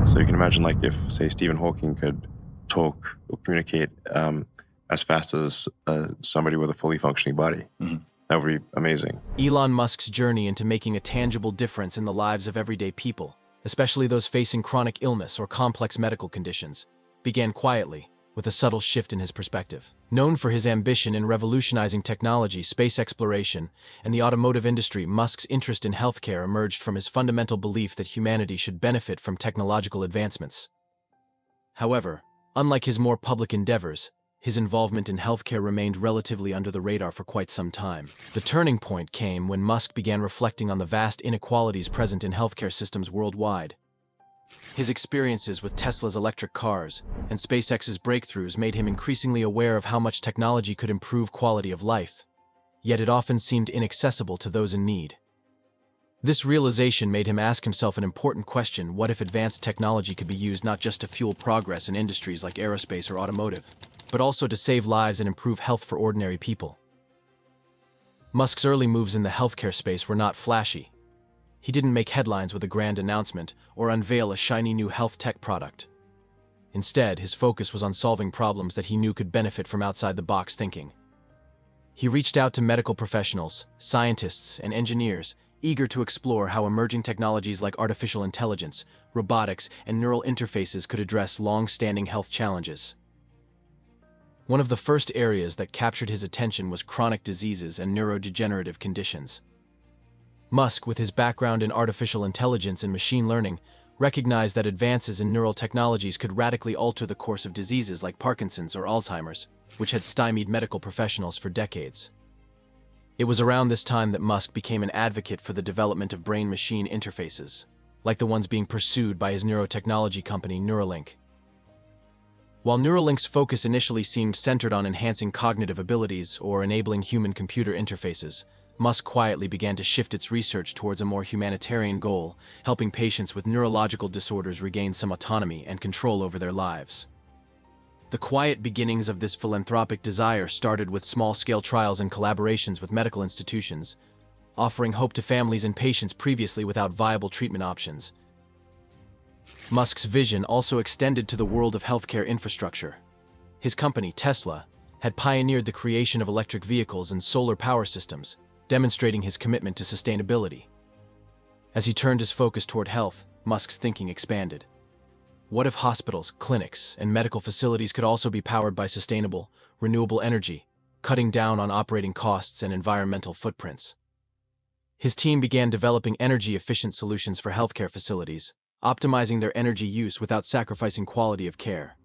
So you can imagine, like, if, say, Stephen Hawking could talk or communicate as fast as somebody with a fully functioning body. That would be amazing. Elon Musk's journey into making a tangible difference in the lives of everyday people, especially those facing chronic illness or complex medical conditions, began quietly, with a subtle shift in his perspective. Known for his ambition in revolutionizing technology, space exploration, and the automotive industry, Musk's interest in healthcare emerged from his fundamental belief that humanity should benefit from technological advancements. However, unlike his more public endeavors, his involvement in healthcare remained relatively under the radar for quite some time. The turning point came when Musk began reflecting on the vast inequalities present in healthcare systems worldwide. His experiences with Tesla's electric cars and SpaceX's breakthroughs made him increasingly aware of how much technology could improve quality of life, yet it often seemed inaccessible to those in need. This realization made him ask himself an important question: what if advanced technology could be used not just to fuel progress in industries like aerospace or automotive, but also to save lives and improve health for ordinary people? Musk's early moves in the healthcare space were not flashy. He didn't make headlines with a grand announcement or unveil a shiny new health tech product. Instead, his focus was on solving problems that he knew could benefit from outside-the-box thinking. He reached out to medical professionals, scientists, and engineers, eager to explore how emerging technologies like artificial intelligence, robotics, and neural interfaces could address long-standing health challenges. One of the first areas that captured his attention was chronic diseases and neurodegenerative conditions. Musk, with his background in artificial intelligence and machine learning, recognized that advances in neural technologies could radically alter the course of diseases like Parkinson's or Alzheimer's, which had stymied medical professionals for decades. It was around this time that Musk became an advocate for the development of brain-machine interfaces, like the ones being pursued by his neurotechnology company Neuralink. While Neuralink's focus initially seemed centered on enhancing cognitive abilities or enabling human-computer interfaces, Musk quietly began to shift its research towards a more humanitarian goal, helping patients with neurological disorders regain some autonomy and control over their lives. The quiet beginnings of this philanthropic desire started with small-scale trials and collaborations with medical institutions, offering hope to families and patients previously without viable treatment options. Musk's vision also extended to the world of healthcare infrastructure. His company, Tesla, had pioneered the creation of electric vehicles and solar power systems, demonstrating his commitment to sustainability. As he turned his focus toward health, Musk's thinking expanded. What if hospitals, clinics, and medical facilities could also be powered by sustainable, renewable energy, cutting down on operating costs and environmental footprints? His team began developing energy-efficient solutions for healthcare facilities, optimizing their energy use without sacrificing quality of care.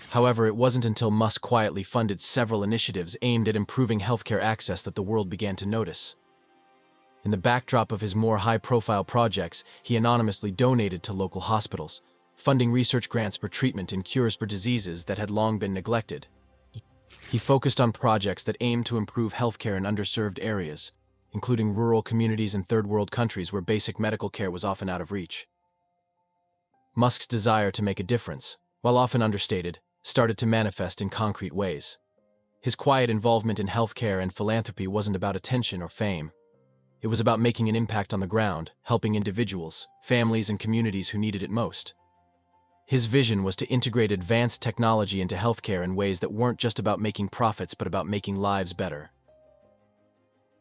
However, it wasn't until Musk quietly funded several initiatives aimed at improving healthcare access that the world began to notice. In the backdrop of his more high-profile projects, he anonymously donated to local hospitals, funding research grants for treatment and cures for diseases that had long been neglected. He focused on projects that aimed to improve healthcare in underserved areas, including rural communities and third-world countries where basic medical care was often out of reach. Musk's desire to make a difference, while often understated, started to manifest in concrete ways. His quiet involvement in healthcare and philanthropy wasn't about attention or fame. It was about making an impact on the ground, helping individuals, families, and communities who needed it most. His vision was to integrate advanced technology into healthcare in ways that weren't just about making profits but about making lives better.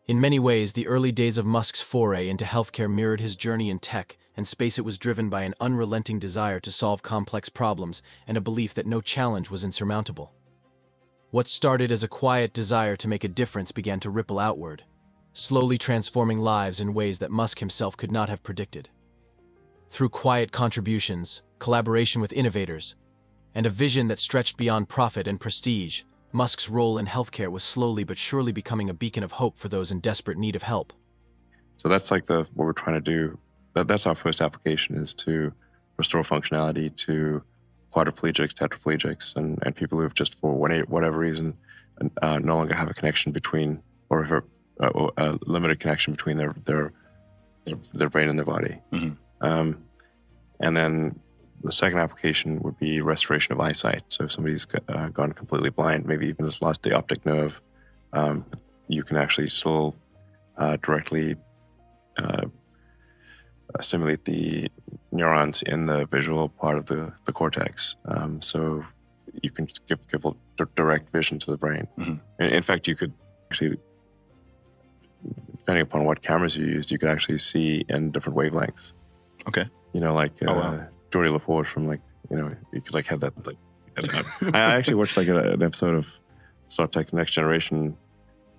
In many ways, the early days of Musk's foray into healthcare mirrored his journey in tech and space. It was driven by an unrelenting desire to solve complex problems and a belief that no challenge was insurmountable. What started as a quiet desire to make a difference began to ripple outward, slowly transforming lives in ways that Musk himself could not have predicted. Through quiet contributions, collaboration with innovators, and a vision that stretched beyond profit and prestige, Musk's role in healthcare was slowly but surely becoming a beacon of hope for those in desperate need of help. So that's like what we're trying to do. That's our first application, is to restore functionality to quadriplegics, tetraplegics, and people who have just, for whatever reason, no longer have a connection between, or have a limited connection between their brain and their body. And then the second application would be restoration of eyesight. So if somebody's gone completely blind, maybe even just lost the optic nerve, you can actually still directly stimulate the neurons in the visual part of the cortex. So you can give direct vision to the brain. In fact, you could actually, depending upon what cameras you use, you could actually see in different wavelengths. Okay. Like Geordie LaForge from you could have that I actually watched an episode of Star Trek: Next Generation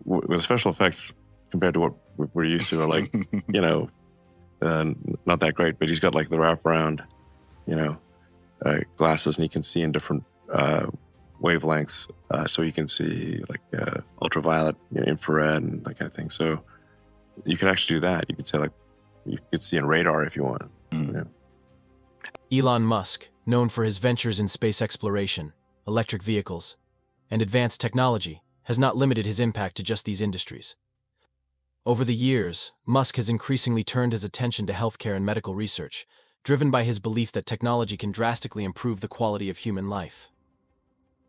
with special effects compared to what we're used to are not that great, but he's got the wraparound, glasses, and he can see in different wavelengths. So you can see ultraviolet, infrared, and that kind of thing. So you can actually do that. You could say you could see in radar if you want. Elon Musk, known for his ventures in space exploration, electric vehicles, and advanced technology, has not limited his impact to just these industries. Over the years, Musk has increasingly turned his attention to healthcare and medical research, driven by his belief that technology can drastically improve the quality of human life.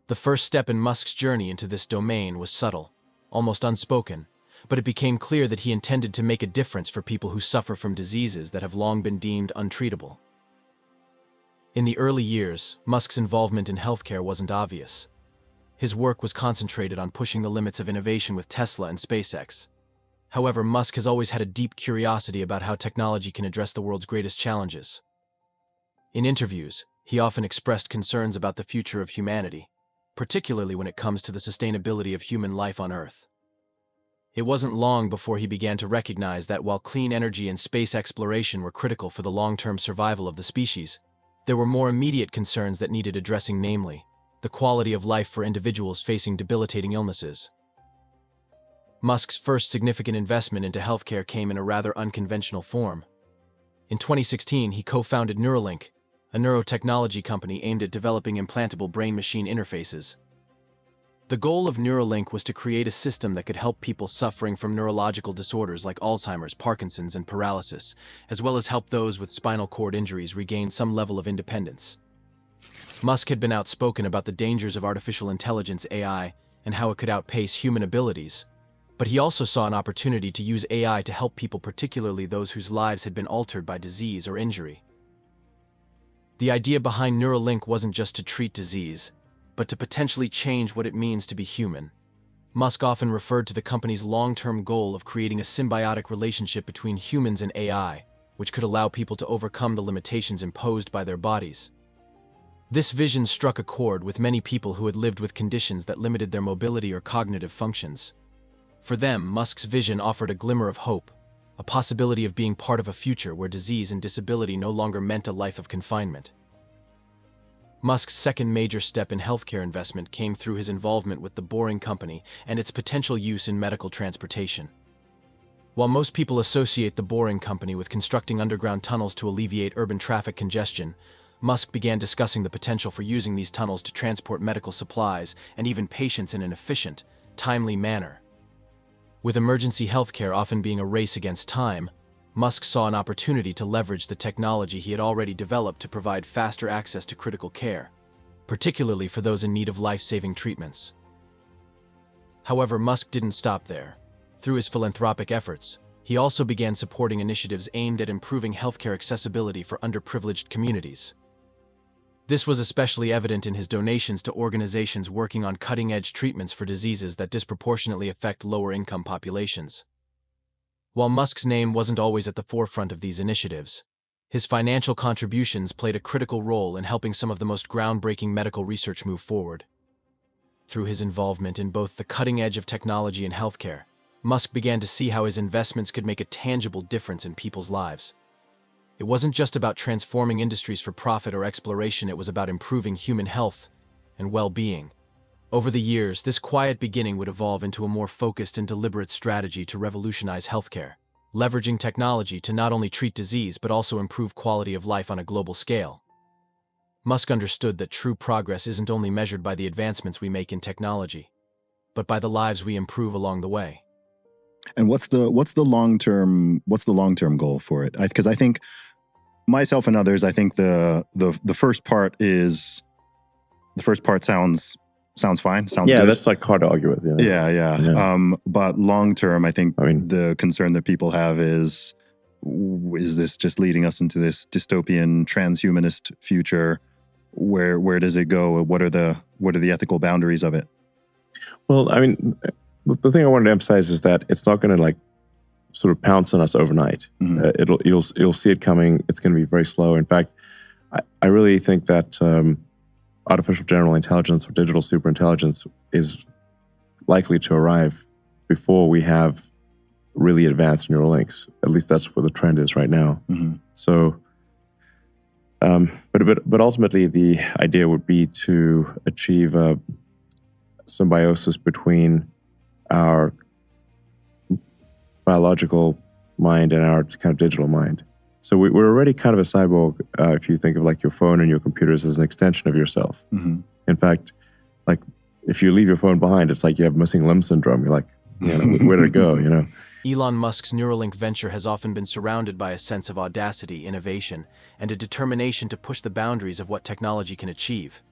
The first step in Musk's journey into this domain was subtle, almost unspoken, but it became clear that he intended to make a difference for people who suffer from diseases that have long been deemed untreatable. In the early years, Musk's involvement in healthcare wasn't obvious. His work was concentrated on pushing the limits of innovation with Tesla and SpaceX. However, Musk has always had a deep curiosity about how technology can address the world's greatest challenges. In interviews, he often expressed concerns about the future of humanity, particularly when it comes to the sustainability of human life on Earth. It wasn't long before he began to recognize that while clean energy and space exploration were critical for the long-term survival of the species, there were more immediate concerns that needed addressing, namely, the quality of life for individuals facing debilitating illnesses. Musk's first significant investment into healthcare came in a rather unconventional form. In 2016, he co-founded Neuralink, a neurotechnology company aimed at developing implantable brain-machine interfaces. The goal of Neuralink was to create a system that could help people suffering from neurological disorders like Alzheimer's, Parkinson's, and paralysis, as well as help those with spinal cord injuries regain some level of independence. Musk had been outspoken about the dangers of artificial intelligence (AI) and how it could outpace human abilities, but he also saw an opportunity to use AI to help people, particularly those whose lives had been altered by disease or injury. The idea behind Neuralink wasn't just to treat disease, but to potentially change what it means to be human. Musk often referred to the company's long-term goal of creating a symbiotic relationship between humans and AI, which could allow people to overcome the limitations imposed by their bodies. This vision struck a chord with many people who had lived with conditions that limited their mobility or cognitive functions. For them, Musk's vision offered a glimmer of hope, a possibility of being part of a future where disease and disability no longer meant a life of confinement. Musk's second major step in healthcare investment came through his involvement with the Boring Company and its potential use in medical transportation. While most people associate the Boring Company with constructing underground tunnels to alleviate urban traffic congestion, Musk began discussing the potential for using these tunnels to transport medical supplies and even patients in an efficient, timely manner. With emergency healthcare often being a race against time, Musk saw an opportunity to leverage the technology he had already developed to provide faster access to critical care, particularly for those in need of life-saving treatments. However, Musk didn't stop there. Through his philanthropic efforts, he also began supporting initiatives aimed at improving healthcare accessibility for underprivileged communities. This was especially evident in his donations to organizations working on cutting-edge treatments for diseases that disproportionately affect lower-income populations. While Musk's name wasn't always at the forefront of these initiatives, his financial contributions played a critical role in helping some of the most groundbreaking medical research move forward. Through his involvement in both the cutting edge of technology and healthcare, Musk began to see how his investments could make a tangible difference in people's lives. It wasn't just about transforming industries for profit or exploration, it was about improving human health and well-being. Over the years, this quiet beginning would evolve into a more focused and deliberate strategy to revolutionize healthcare, leveraging technology to not only treat disease but also improve quality of life on a global scale. Musk understood that true progress isn't only measured by the advancements we make in technology, but by the lives we improve along the way. And what's the long-term goal for it? Because I think myself and others, I think the first part sounds fine. Sounds yeah, good. That's hard to argue with. Yeah. But long term, I think the concern that people have is Is this just leading us into this dystopian transhumanist future? Where does it go? What are the ethical boundaries of it? Well, I mean, the thing I wanted to emphasize is that it's not going to like sort of pounce on us overnight. You'll see it coming. It's going to be very slow. In fact, I really think that artificial general intelligence or digital superintelligence is likely to arrive before we have really advanced neural links. At least that's where the trend is right now. So, but ultimately, the idea would be to achieve a symbiosis between our biological mind and our kind of digital mind. So we're already kind of a cyborg if you think of like your phone and your computers as an extension of yourself. In fact, like if you leave your phone behind, it's like you have missing limb syndrome. You're like, where did it go, Elon Musk's Neuralink venture has often been surrounded by a sense of audacity, innovation, and a determination to push the boundaries of what technology can achieve.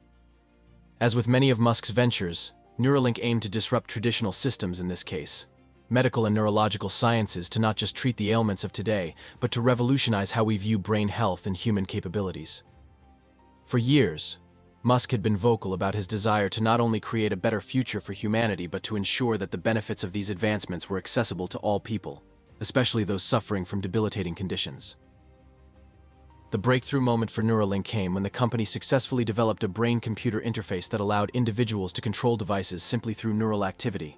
As with many of Musk's ventures, Neuralink aimed to disrupt traditional systems in this case, medical and neurological sciences, to not just treat the ailments of today, but to revolutionize how we view brain health and human capabilities. For years, Musk had been vocal about his desire to not only create a better future for humanity, but to ensure that the benefits of these advancements were accessible to all people, especially those suffering from debilitating conditions. The breakthrough moment for Neuralink came when the company successfully developed a brain-computer interface that allowed individuals to control devices simply through neural activity.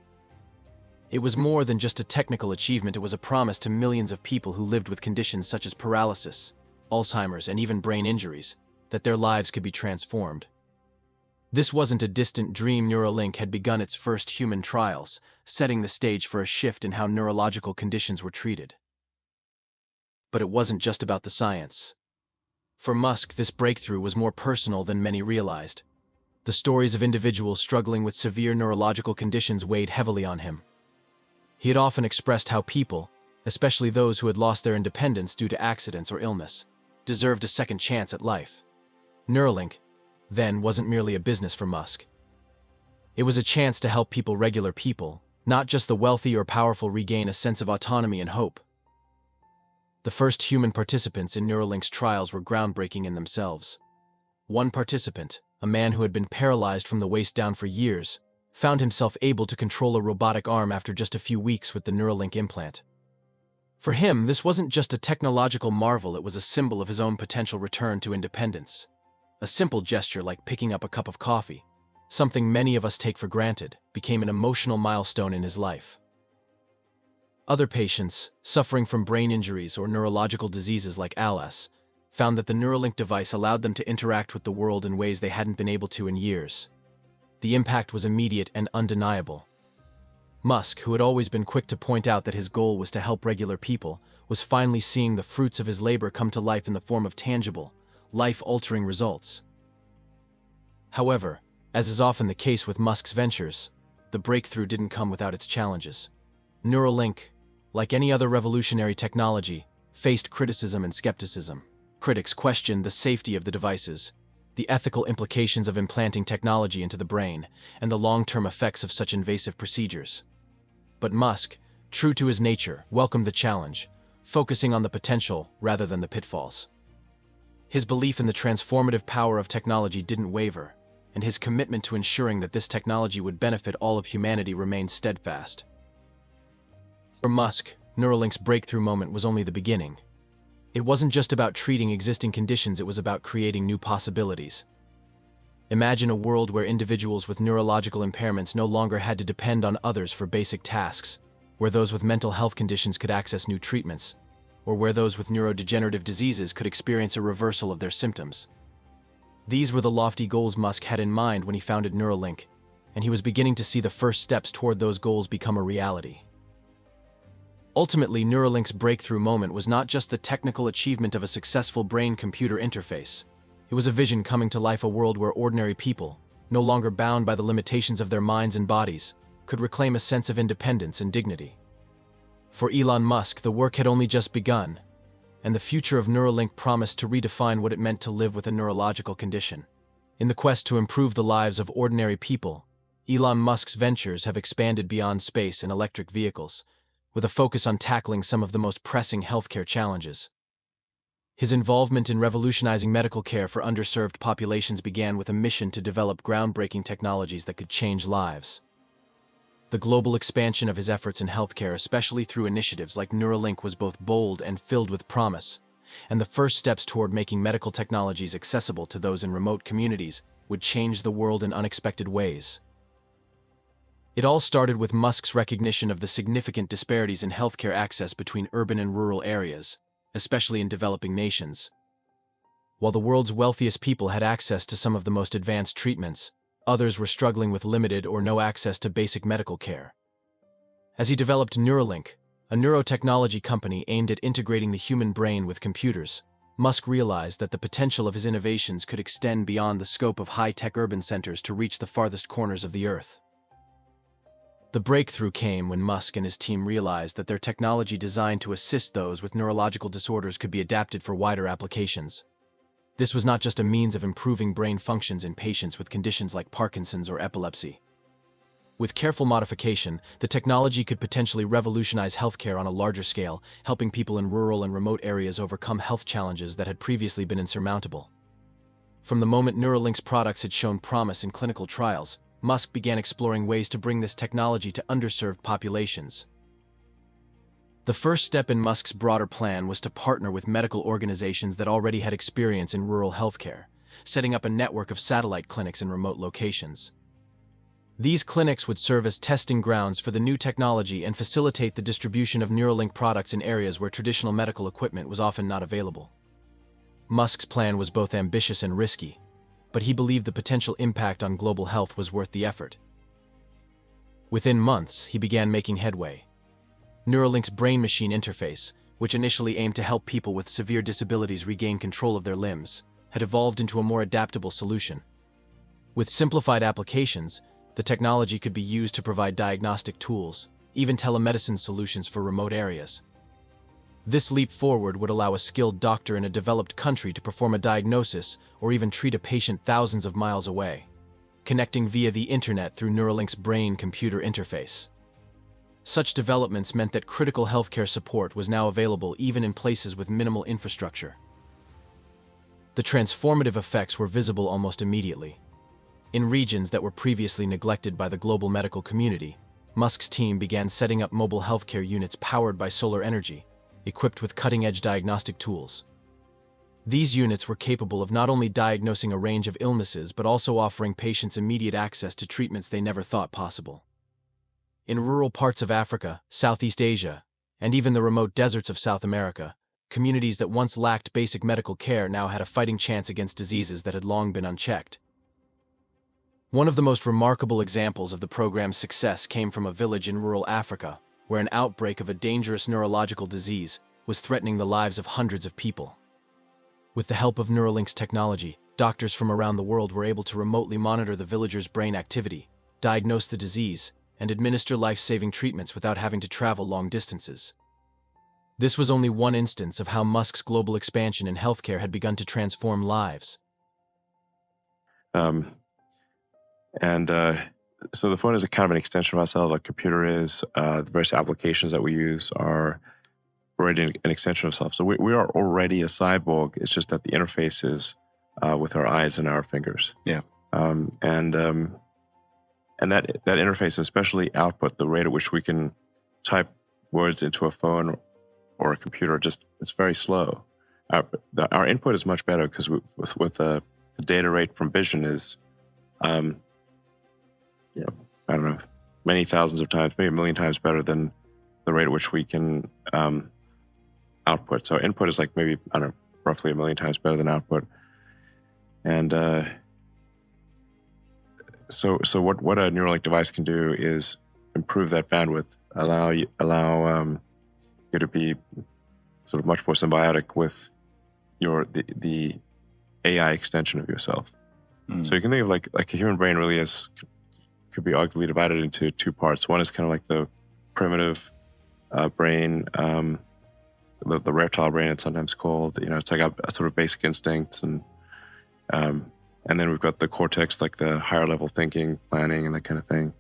It was more than just a technical achievement. It was a promise to millions of people who lived with conditions such as paralysis, Alzheimer's, and even brain injuries, that their lives could be transformed. This wasn't a distant dream. Neuralink had begun its first human trials, setting the stage for a shift in how neurological conditions were treated. But it wasn't just about the science. For Musk, this breakthrough was more personal than many realized. The stories of individuals struggling with severe neurological conditions weighed heavily on him. He had often expressed how people, especially those who had lost their independence due to accidents or illness, deserved a second chance at life. Neuralink, then, wasn't merely a business for Musk. It was a chance to help regular people, not just the wealthy or powerful, regain a sense of autonomy and hope. The first human participants in Neuralink's trials were groundbreaking in themselves. One participant, a man who had been paralyzed from the waist down for years, found himself able to control a robotic arm after just a few weeks with the Neuralink implant. For him, this wasn't just a technological marvel, it was a symbol of his own potential return to independence. A simple gesture like picking up a cup of coffee, something many of us take for granted, became an emotional milestone in his life. Other patients, suffering from brain injuries or neurological diseases like ALS, found that the Neuralink device allowed them to interact with the world in ways they hadn't been able to in years. The impact was immediate and undeniable. Musk, who had always been quick to point out that his goal was to help regular people, was finally seeing the fruits of his labor come to life in the form of tangible, life-altering results. However, as is often the case with Musk's ventures, the breakthrough didn't come without its challenges. Neuralink, like any other revolutionary technology, faced criticism and skepticism. Critics questioned the safety of the devices, the ethical implications of implanting technology into the brain, and the long-term effects of such invasive procedures. But Musk, true to his nature, welcomed the challenge, focusing on the potential rather than the pitfalls. His belief in the transformative power of technology didn't waver, and his commitment to ensuring that this technology would benefit all of humanity remained steadfast. For Musk, Neuralink's breakthrough moment was only the beginning. It wasn't just about treating existing conditions, it was about creating new possibilities. Imagine a world where individuals with neurological impairments no longer had to depend on others for basic tasks, where those with mental health conditions could access new treatments, or where those with neurodegenerative diseases could experience a reversal of their symptoms. These were the lofty goals Musk had in mind when he founded Neuralink, and he was beginning to see the first steps toward those goals become a reality. Ultimately, Neuralink's breakthrough moment was not just the technical achievement of a successful brain-computer interface. It was a vision coming to life, a world where ordinary people, no longer bound by the limitations of their minds and bodies, could reclaim a sense of independence and dignity. For Elon Musk, the work had only just begun, and the future of Neuralink promised to redefine what it meant to live with a neurological condition. In the quest to improve the lives of ordinary people, Elon Musk's ventures have expanded beyond space and electric vehicles, with a focus on tackling some of the most pressing healthcare challenges. His involvement in revolutionizing medical care for underserved populations began with a mission to develop groundbreaking technologies that could change lives. The global expansion of his efforts in healthcare, especially through initiatives like Neuralink, was both bold and filled with promise, and the first steps toward making medical technologies accessible to those in remote communities would change the world in unexpected ways. It all started with Musk's recognition of the significant disparities in healthcare access between urban and rural areas, especially in developing nations. While the world's wealthiest people had access to some of the most advanced treatments, others were struggling with limited or no access to basic medical care. As he developed Neuralink, a neurotechnology company aimed at integrating the human brain with computers, Musk realized that the potential of his innovations could extend beyond the scope of high-tech urban centers to reach the farthest corners of the Earth. The breakthrough came when Musk and his team realized that their technology designed to assist those with neurological disorders could be adapted for wider applications. This was not just a means of improving brain functions in patients with conditions like Parkinson's or epilepsy. With careful modification, the technology could potentially revolutionize healthcare on a larger scale, helping people in rural and remote areas overcome health challenges that had previously been insurmountable. From the moment Neuralink's products had shown promise in clinical trials, Musk began exploring ways to bring this technology to underserved populations. The first step in Musk's broader plan was to partner with medical organizations that already had experience in rural healthcare, setting up a network of satellite clinics in remote locations. These clinics would serve as testing grounds for the new technology and facilitate the distribution of Neuralink products in areas where traditional medical equipment was often not available. Musk's plan was both ambitious and risky, but he believed the potential impact on global health was worth the effort. Within months, he began making headway. Neuralink's brain-machine interface, which initially aimed to help people with severe disabilities regain control of their limbs, had evolved into a more adaptable solution. With simplified applications, the technology could be used to provide diagnostic tools, even telemedicine solutions for remote areas. This leap forward would allow a skilled doctor in a developed country to perform a diagnosis or even treat a patient thousands of miles away, connecting via the internet through Neuralink's brain-computer interface. Such developments meant that critical healthcare support was now available even in places with minimal infrastructure. The transformative effects were visible almost immediately. In regions that were previously neglected by the global medical community, Musk's team began setting up mobile healthcare units powered by solar energy, equipped with cutting-edge diagnostic tools. These units were capable of not only diagnosing a range of illnesses but also offering patients immediate access to treatments they never thought possible. In rural parts of Africa, Southeast Asia, and even the remote deserts of South America, communities that once lacked basic medical care now had a fighting chance against diseases that had long been unchecked. One of the most remarkable examples of the program's success came from a village in rural Africa, where an outbreak of a dangerous neurological disease was threatening the lives of hundreds of people. With the help of Neuralink's technology, doctors from around the world were able to remotely monitor the villagers' brain activity, diagnose the disease, and administer life-saving treatments without having to travel long distances. This was only one instance of how Musk's global expansion in healthcare had begun to transform lives. So the phone is a kind of an extension of ourselves, like a computer is. The various applications that we use are already an extension of ourselves. So we are already a cyborg. It's just that the interface is with our eyes and our fingers. Yeah. And that interface, especially output, the rate at which we can type words into a phone or a computer, it's very slow. Our input is much better because with the data rate from vision is, I don't know, many thousands of times, maybe a million times better than the rate at which we can output. So input is like maybe, I don't know, roughly a million times better than output. And so what a Neuralink device can do is improve that bandwidth, allow you to be sort of much more symbiotic with the AI extension of yourself. So you can think of like a human brain really could be arguably divided into two parts. One is kind of like the primitive brain, the reptile brain, it's sometimes called. It's like a sort of basic instincts, and then we've got the cortex, like the higher level thinking, planning, and that kind of thing.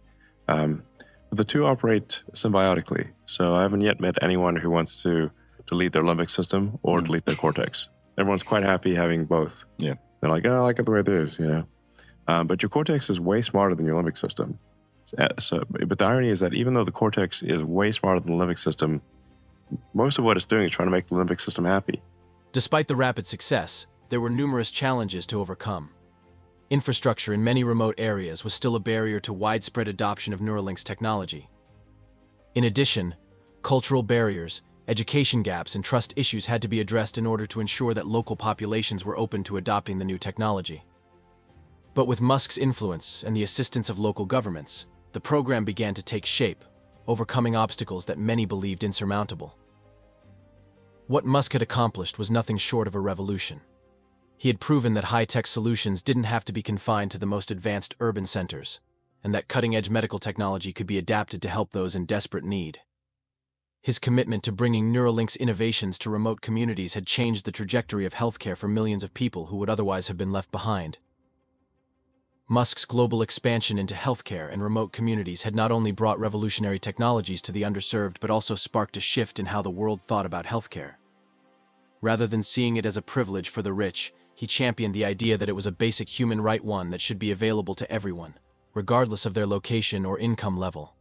The two operate symbiotically. So I haven't yet met anyone who wants to delete their limbic system or delete their cortex. Everyone's quite happy having both. Yeah. They're like, oh, I like it the way it is, you know. But your cortex is way smarter than your limbic system. But the irony is that even though the cortex is way smarter than the limbic system, most of what it's doing is trying to make the limbic system happy. Despite the rapid success, there were numerous challenges to overcome. Infrastructure in many remote areas was still a barrier to widespread adoption of Neuralink's technology. In addition, cultural barriers, education gaps, and trust issues had to be addressed in order to ensure that local populations were open to adopting the new technology. But with Musk's influence and the assistance of local governments, the program began to take shape, overcoming obstacles that many believed insurmountable. What Musk had accomplished was nothing short of a revolution. He had proven that high-tech solutions didn't have to be confined to the most advanced urban centers, and that cutting-edge medical technology could be adapted to help those in desperate need. His commitment to bringing Neuralink's innovations to remote communities had changed the trajectory of healthcare for millions of people who would otherwise have been left behind. Musk's global expansion into healthcare and remote communities had not only brought revolutionary technologies to the underserved but also sparked a shift in how the world thought about healthcare. Rather than seeing it as a privilege for the rich, he championed the idea that it was a basic human right, one that should be available to everyone, regardless of their location or income level.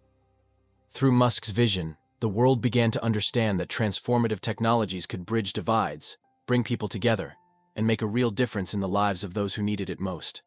Through Musk's vision, the world began to understand that transformative technologies could bridge divides, bring people together, and make a real difference in the lives of those who needed it most.